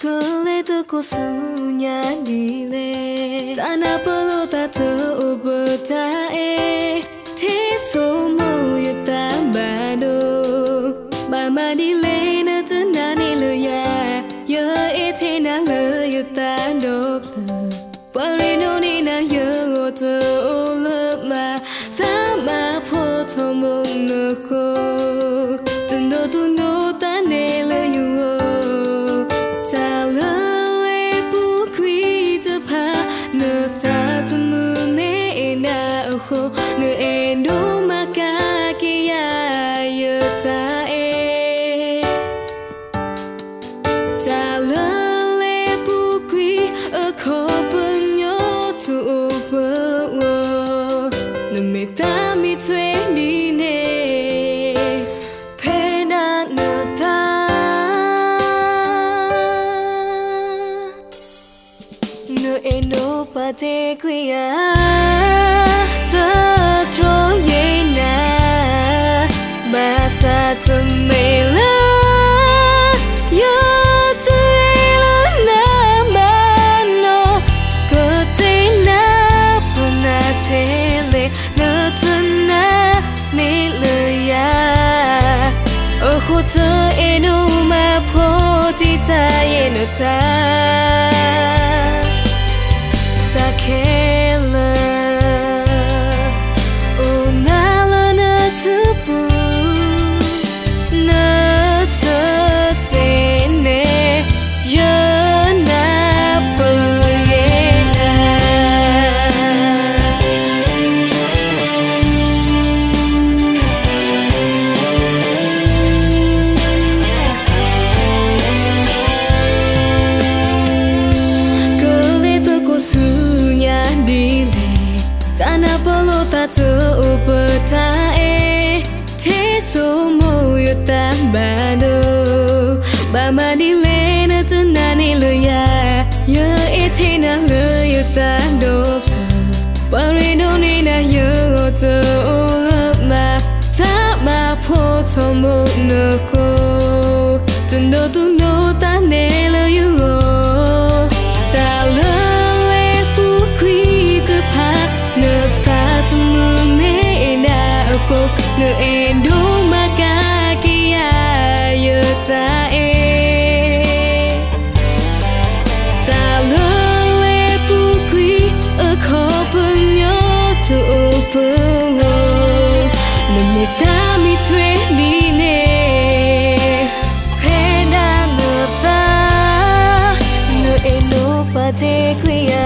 Keletu kusunya dile Tanah pelota teubetae Teso mo yuta bado Mama dile na tenani lu ya Yo ete na lu yuta doble Parino ni na yo oto ulama Sama poto mo nuko Tuno tuno tane lu yo Nơ endo makakia yuta Ta lele bukui akopanyo tu overwo Nơ meta mi tue ni ne Pena nơ ta Nơ endo pate kuya Masa tumela yo tuela nama no kotina puna tele no tuna miluya ojo to enu ma potita yenuta takela unala na supu Tanah pelota teubetae Teso mo yuta bado Bama dile na tenani lu ya Yo ete na lu yuta doble Parino ni na yo oto ulama Tama poto mo nuko Tuno tuno tane lu yo Ta lele bukui tepat Nơ endo makakia yuta Ta lele bukui akopanyo tu overwo Nơ meta mi tue ni ne Pena nơ ta Nơ endo pate kuya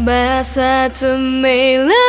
Masa tumela